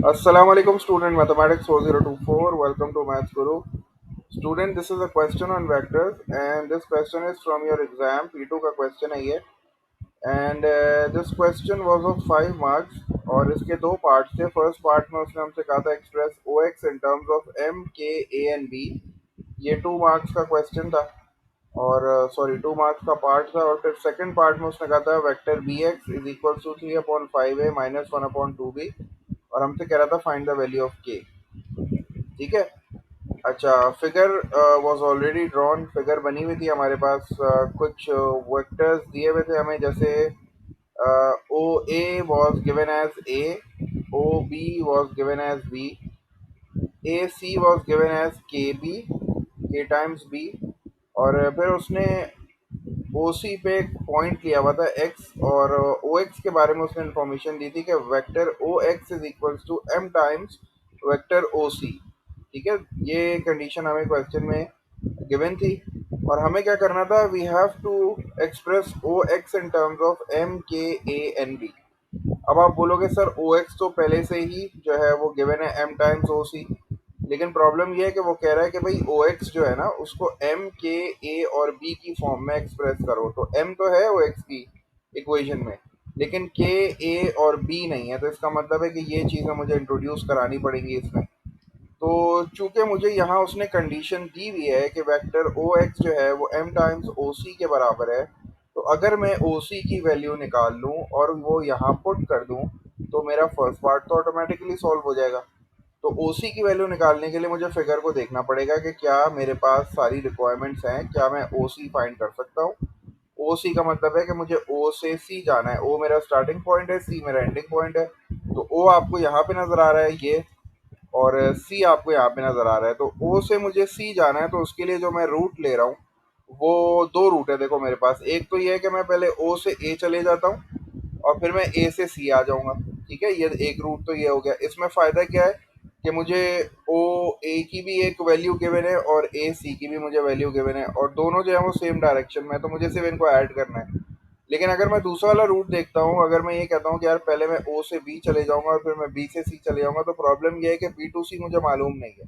Assalamu alaikum student mathematics 4024, welcome to Maths Guru. Student, this is a question on vectors and this question is from your exam P2 का question है ये and this question was of 5 marks और इसके दो parts थे. First part में उसने हमसे कहा था express OX in terms of M, K, A and B. ये 2 मार्क्स का क्वेश्चन था और सॉरी 2 मार्क्स का पार्ट था. और फिर सेकंड पार्ट में उसने कहा था vector Bx is equal to 3/5a minus 1/2b और हमसे कह रहा था फाइंड द वैल्यू ऑफ के. ठीक है. अच्छा, figure was already drawn. Figure बनी हुई थी हमारे पास. कुछ वेक्टर्स दिए हुए थे हमें, जैसे O A was given as A, O B was given as B, A C was given as K B, K times B. और फिर उसने ओ सी पे एक पॉइंट लिया हुआ था एक्स और ओ एक्स के बारे में उसने इन्फॉर्मेशन दी थी कि vector O X is equals to M times vector O C. ठीक है, ये कंडीशन हमें क्वेश्चन में गिवन थी और हमें क्या करना था, we have to express O X in terms of M K A N B. अब आप बोलोगे सर ओ एक्स तो पहले से ही जो है वो गिवन है एम टाइम्स ओ सी, लेकिन प्रॉब्लम ये है कि वो कह रहा है कि भाई ओ एक्स जो है ना उसको एम के ए और बी की फॉर्म में एक्सप्रेस करो. तो एम तो है ओ एक्स की इक्वेशन में, लेकिन के ए और बी नहीं है. तो इसका मतलब है कि ये चीज़ें मुझे इंट्रोड्यूस करानी पड़ेंगी इसमें. तो चूंकि मुझे यहाँ उसने कंडीशन दी हुई है कि वेक्टर ओ एक्स जो है वो एम टाइम्स ओ सी के बराबर है, तो अगर मैं ओ सी की वैल्यू निकाल लूँ और वो यहाँ पुट कर दूँ तो मेरा फर्स्ट पार्ट तो ऑटोमेटिकली सॉल्व हो जाएगा. तो ओ सी की वैल्यू निकालने के लिए मुझे फिगर को देखना पड़ेगा कि क्या मेरे पास सारी रिक्वायरमेंट्स हैं, क्या मैं ओ सी फाइंड कर सकता हूँ. ओ सी का मतलब है कि मुझे ओ से सी जाना है. ओ मेरा स्टार्टिंग पॉइंट है, सी मेरा एंडिंग पॉइंट है. तो ओ आपको यहाँ पे नज़र आ रहा है ये, और सी आपको यहाँ पे नज़र आ रहा है. तो ओ से मुझे सी जाना है, तो उसके लिए जो मैं रूट ले रहा हूँ वो दो रूट है. देखो मेरे पास एक तो ये है कि मैं पहले ओ से ए चले जाता हूँ और फिर मैं ए से सी आ जाऊँगा. ठीक है, ये एक रूट तो ये हो गया. इसमें फ़ायदा क्या है कि मुझे ओ ए की भी एक वैल्यू गिवन है और ए सी की भी मुझे वैल्यू गिवन है और दोनों जो है वो सेम डायरेक्शन में है, तो मुझे सिर्फ इनको ऐड करना है. लेकिन अगर मैं दूसरा वाला रूट देखता हूँ, अगर मैं ये कहता हूँ कि यार पहले मैं ओ से बी चले जाऊंगा और फिर मैं बी से सी चले जाऊंगा, तो प्रॉब्लम ये है कि बी टू सी मुझे मालूम नहीं है.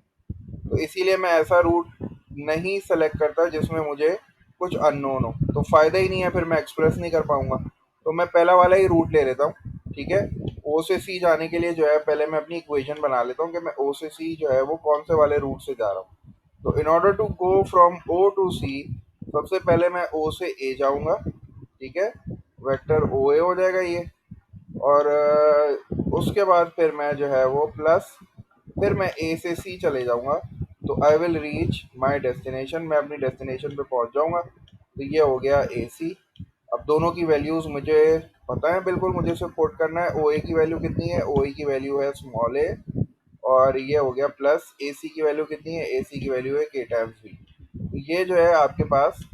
तो इसीलिए मैं ऐसा रूट नहीं सेलेक्ट करता जिसमें मुझे कुछ अननोन हो. तो फ़ायदा ही नहीं है, फिर मैं एक्सप्रेस नहीं कर पाऊंगा. तो मैं पहला वाला ही रूट ले लेता हूँ. ठीक है, ओ से सी जाने के लिए जो है पहले मैं अपनी इक्वेशन बना लेता हूँ कि मैं ओ से सी जो है वो कौन से वाले रूट से जा रहा हूँ. तो in order to go from O to C, सबसे पहले मैं ओ से ए जाऊंगा. ठीक है, वेक्टर ओ ए हो जाएगा ये. और उसके बाद फिर मैं जो है वो प्लस, फिर मैं ए से सी चले जाऊंगा. तो I will reach my destination, मैं अपनी डेस्टिनेशन पे पहुंच जाऊंगा. तो ये हो गया ए सी. अब दोनों की वैल्यूज़ मुझे पता है बिल्कुल, मुझे सिर्फ पुट करना है. ओ ए की वैल्यू कितनी है, ओ ए की वैल्यू है स्मॉल ए, और ये हो गया प्लस ए सी की वैल्यू कितनी है, ए सी की वैल्यू है के टाइम्स बी. तो ये जो है आपके पास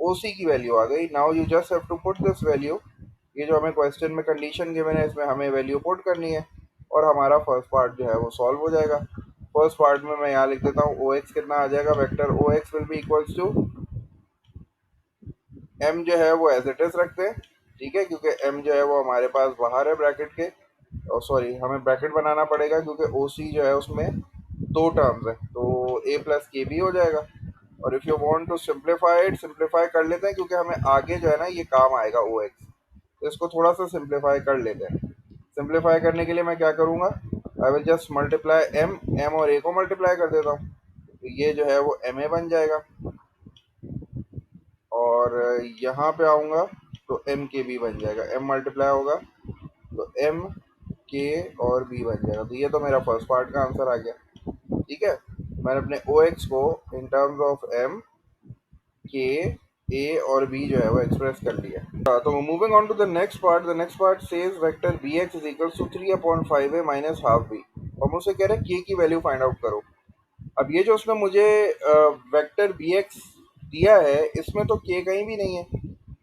ओ सी की वैल्यू आ गई. Now you just have to put this value. ये जो हमें क्वेश्चन में कंडीशन गिवन है इसमें हमें वैल्यू पुट करनी है और हमारा फर्स्ट पार्ट जो है वो सॉल्व हो जाएगा. फर्स्ट पार्ट में मैं यहाँ लिख देता हूँ ओ एक्स कितना आ जाएगा, vector O X will be equals to M जो है वो एज इट इज रखते हैं. ठीक है, क्योंकि एम जो है वो हमारे पास बाहर है ब्रैकेट के, और सॉरी हमें ब्रैकेट बनाना पड़ेगा क्योंकि ओ सी जो है उसमें दो टर्म्स है. तो ए प्लस के बी हो जाएगा. और if you want to simplify it, simplify कर लेते हैं क्योंकि हमें आगे जो है ना ये काम आएगा ओ एक्स. तो इसको थोड़ा सा सिंप्लीफाई कर लेते हैं. सिंप्लीफाई करने के लिए मैं क्या करूँगा, I will just multiply M, M और ए को मल्टीप्लाई कर देता हूँ. तो ये जो है वो एम ए बन जाएगा. और यहाँ पे आऊँगा तो एम के बी बन जाएगा. एम मल्टीप्लाई होगा तो एम के और बी बन जाएगा. तो ये तो मेरा फर्स्ट पार्ट का आंसर आ गया. ठीक है, मैंने अपने ओ एक्स को इन टर्म्स ऑफ एम के ए और बी जो है वो एक्सप्रेस कर लिया. तो moving on to the next part. The next part says vector B X is equals to 3/5a minus half B, और मुझसे कह रहे हैं के की वैल्यू फाइंड आउट करो. अब ये जो उसने मुझे वेक्टर बी एक्स दिया है इसमें तो के कहीं भी नहीं है.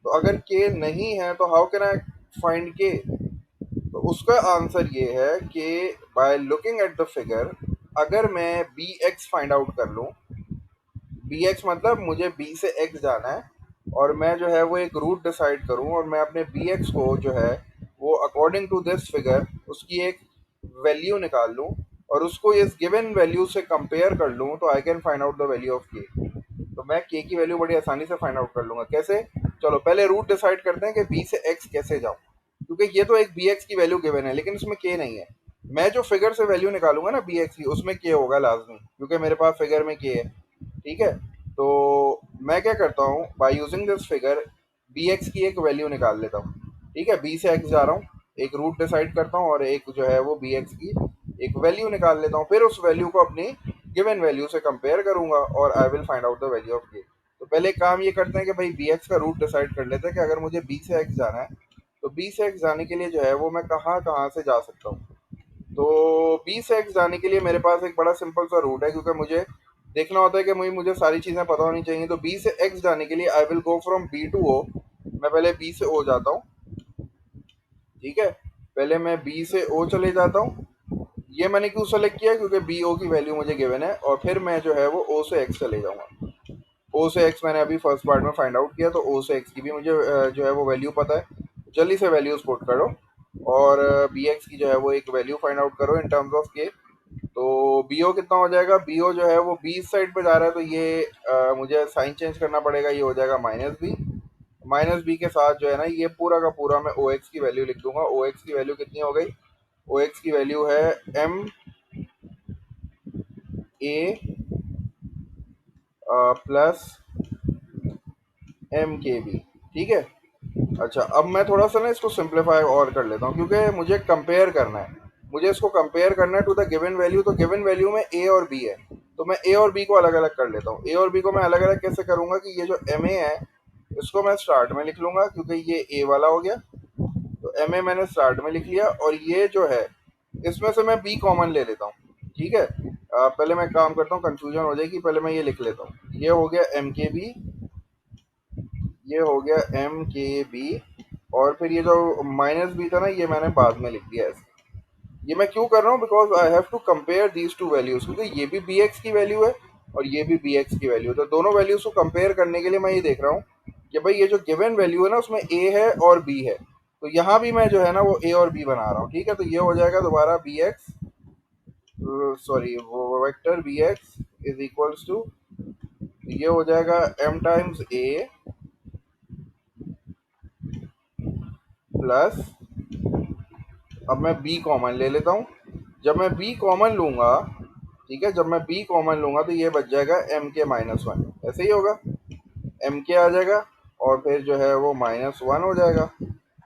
तो अगर के नहीं है तो हाउ कैन आई फाइंड के. तो उसका आंसर ये है कि by looking at the figure, अगर मैं बी एक्स फाइंड आउट कर लूँ, बी एक्स मतलब मुझे बी से एक्स जाना है, और मैं जो है वो एक रूट डिसाइड करूं और मैं अपने बी एक्स को जो है वो अकॉर्डिंग टू दिस फिगर उसकी एक वैल्यू निकाल लूँ और उसको इस गिवन वैल्यू से कंपेयर कर लूँ, तो I can find out the value of K. तो मैं के की वैल्यू बड़ी आसानी से फाइंड आउट कर लूंगा। कैसे? चलो पहले रूट डिसाइड करते हैं कि बी से एक्स कैसे जाऊं, क्योंकि ये तो एक बी एक्स की वैल्यू गिवन है लेकिन इसमें के नहीं है। मैं जो फिगर से वैल्यू निकालूंगा ना बी एक्स की, उसमें के होगा लाजमी, क्योंकि मेरे पास फिगर में के है। ठीक है, तो मैं क्या करता हूँ, by using this figure B X की एक वैल्यू निकाल लेता हूँ। ठीक है, बी से एक्स जा रहा हूँ, एक रूट डिसाइड करता हूँ और एक जो है वो बी एक्स की एक वैल्यू निकाल लेता हूँ। फिर उस वैल्यू को अपनी गिवन वैल्यू से कंपेयर करूंगा और I will find out the value of K. तो पहले एक काम ये करते हैं कि भाई बी एक्स का रूट डिसाइड कर लेते हैं कि अगर मुझे बी से एक्स जाना है तो बी से एक्स जाने के लिए जो है वो मैं कहाँ कहाँ से जा सकता हूँ। तो बी से एक्स जाने के लिए मेरे पास एक बड़ा सिंपल सा रूट है, क्योंकि मुझे देखना होता है कि मुझे सारी चीज़ें पता होनी चाहिए। तो बी से एक्स जाने के लिए I will go from B to O. मैं पहले बी से ओ जाता हूँ। ठीक है, पहले मैं बी से ओ चले जाता हूँ। ये मैंने क्यों सेलेक्ट किया, क्योंकि बी ओ की वैल्यू मुझे गिवन है। और फिर मैं जो है वो ओ से एक्स चले जाऊंगा। ओ से एक्स मैंने अभी फर्स्ट पार्ट में फाइंड आउट किया, तो ओ से एक्स की भी मुझे जो है वो वैल्यू पता है। जल्दी से वैल्यूज पुट करो और बी एक्स की जो है वो एक वैल्यू फाइंड आउट करो इन टर्म्स ऑफ के। तो बी ओ कितना हो जाएगा, बी ओ जो है वो बी साइड पे जा रहा है, तो ये मुझे साइन चेंज करना पड़ेगा, ये हो जाएगा माइनस बी। माइनस बी के साथ जो है ना ये पूरा का पूरा मैं ओ एक्स की वैल्यू लिख दूंगा। ओ एक्स की वैल्यू कितनी हो गई, ओ एक्स की वैल्यू है एम ए प्लस एम के बी। ठीक है, अच्छा अब मैं थोड़ा सा ना इसको सिंप्लीफाई और कर लेता हूँ, क्योंकि मुझे कंपेयर करना है। मुझे इसको कंपेयर करना है टू द गिवन वैल्यू। तो गिवन वैल्यू में ए और बी है, तो मैं ए और बी को अलग अलग कर लेता हूँ। ए और बी को मैं अलग अलग कैसे करूंगा कि ये जो एम ए है इसको मैं स्टार्ट में लिख लूंगा, क्योंकि ये ए वाला हो गया। तो एम ए मैंने स्टार्ट में लिख लिया और ये जो है इसमें से मैं बी कॉमन ले लेता हूँ। ठीक है, पहले मैं काम करता हूँ, कंफ्यूजन हो जाएगी, पहले मैं ये लिख लेता हूँ। ये हो गया एम के बी, ये हो गया एम के बी। और फिर ये जो माइनस बी था ना ये मैंने बाद में लिख दिया ऐसे। ये मैं क्यों कर रहा हूँ, because I have to compare these two values, क्योंकि ये भी बी एक्स की वैल्यू है और ये भी बी एक्स की वैल्यू है। तो दोनों वैल्यूज को कंपेयर करने के लिए मैं ये देख रहा हूँ कि भाई ये जो गिवन वैल्यू है ना उसमें ए है और बी है। तो यहाँ भी मैं जो है ना वो ए और बी बना रहा हूँ। ठीक है, तो ये हो जाएगा दोबारा बी एक्स, सॉरी वो vector B X is equals to, ये हो जाएगा एम टाइम्स ए प्लस, अब मैं बी कॉमन ले लेता हूँ। जब मैं बी कॉमन लूंगा, ठीक है, जब मैं बी कॉमन लूंगा तो ये बच जाएगा एम के माइनस वन। ऐसे ही होगा, एम के आ जाएगा और फिर जो है वो माइनस वन हो जाएगा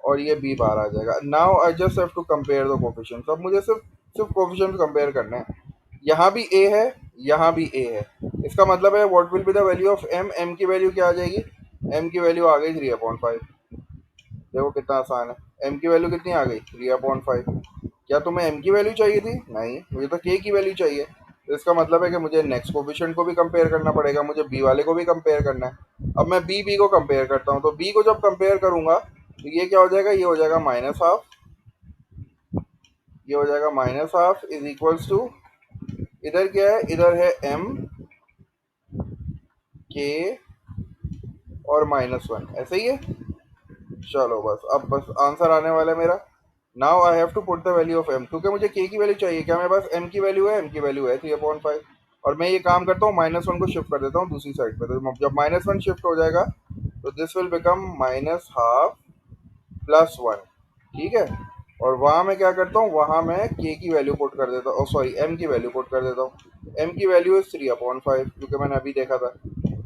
और ये बी बार आ जाएगा। Now I just have to compare the coefficients. अब मुझे सिर्फ सिर्फ कोफिशिएंट्स कंपेयर करने हैं। यहाँ भी ए है, यहाँ भी ए है। इसका मतलब है what will be the value of M. M की वैल्यू क्या आ जाएगी, एम की वैल्यू आ गई 3/5। देखो कितना आसान है, एम की वैल्यू कितनी आ गई 3/5। क्या तुम्हें एम की वैल्यू चाहिए थी? नहीं, मुझे तो के की वैल्यू चाहिए। तो इसका मतलब है कि मुझे नेक्स्ट कोफिशिएंट को भी कंपेयर करना पड़ेगा, मुझे बी वाले को भी कंपेयर करना है। अब मैं बी बी को कंपेयर करता हूँ, तो बी को जब कंपेयर करूंगा तो ये क्या हो जाएगा, ये हो जाएगा माइनस हाफ। ये हो जाएगा minus half is equals to, इधर क्या है, इधर है एम के और माइनस वन, ऐसे ही है। चलो बस अब बस आंसर आने वाला है मेरा। Now I have to put the value of M, क्योंकि मुझे के की वैल्यू चाहिए। क्या मेरे पास एम की वैल्यू है, एम की वैल्यू है 3/5। और मैं ये काम करता हूँ, माइनस वन को शिफ्ट कर देता हूँ दूसरी साइड पे। तो जब माइनस वन शिफ्ट हो जाएगा तो this will become minus half plus one. ठीक है, और वहाँ मैं क्या करता हूँ, वहाँ मैं के की वैल्यू पुट कर देता हूँ, सॉरी एम की वैल्यू पुट कर देता हूँ। एम की वैल्यू इज 3/5, क्योंकि मैंने अभी देखा था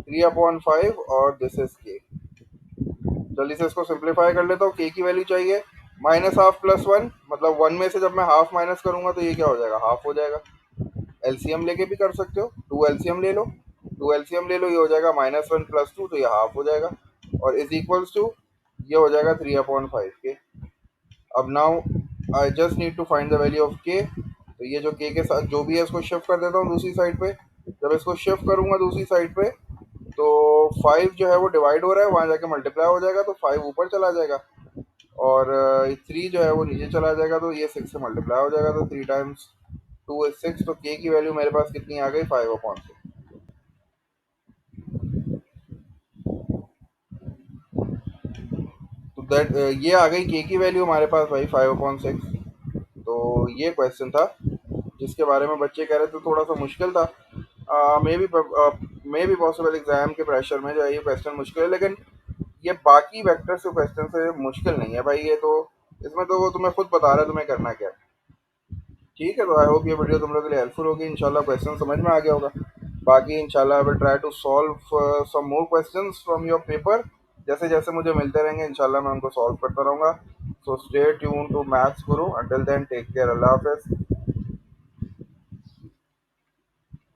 3/5 और दिस इज के। जल्दी से इसको सिंप्लीफाई कर लेता हूँ। के की वैल्यू चाहिए माइनस हाफ प्लस वन, मतलब वन में से जब मैं हाफ माइनस करूंगा तो ये क्या हो जाएगा, हाफ हो जाएगा। एलसीएम लेके भी कर सकते हो, टू एलसीएम ले लो, टू एलसीएम ले लो, ये हो जाएगा माइनस वन प्लस टू, तो ये हाफ हो जाएगा और इज इक्वल्स टू ये हो जाएगा 3/5 के। अब now I just need to find the value of K. तो ये जो के साथ जो भी है इसको शिफ्ट कर देता हूँ दूसरी साइड पे। जब इसको शिफ्ट करूंगा दूसरी साइड पे तो 5 जो है वो डिवाइड हो रहा है, वहां जाके मल्टीप्लाई हो जाएगा, तो 5 ऊपर चला जाएगा और 3 जो है वो नीचे चला जाएगा, तो ये 6 से मल्टीप्लाई हो जाएगा। तो 3 टाइम्स 2 इज 6। तो के की वैल्यू मेरे पास कितनी आ गई, 5/6। तो दैट ये आ गई के की वैल्यू हमारे पास भाई 5/6। तो ये क्वेश्चन था जिसके बारे में बच्चे कह रहे थे थोड़ा सा मुश्किल था। मे बी पॉसिबल एग्जाम के प्रेशर में जो है ये क्वेश्चन मुश्किल है, लेकिन ये बाकी वेक्टर से क्वेश्चन से मुश्किल नहीं है भाई। ये तो इसमें तो वो तुम्हें खुद बता रहा है तुम्हें करना क्या है। ठीक है, तो आई होप ये वीडियो तुम लोग के लिए हेल्पफुल होगी। इंशाल्लाह क्वेश्चन समझ में आ गया होगा। बाकी इंशाल्लाह I will try to solve some more questions from your paper. जैसे जैसे मुझे मिलते रहेंगे इंशाल्लाह मैं उनको सॉल्व करता रहूँगा। So stay tune to maths guru. Until then take care, अल्लाह हाफिज़।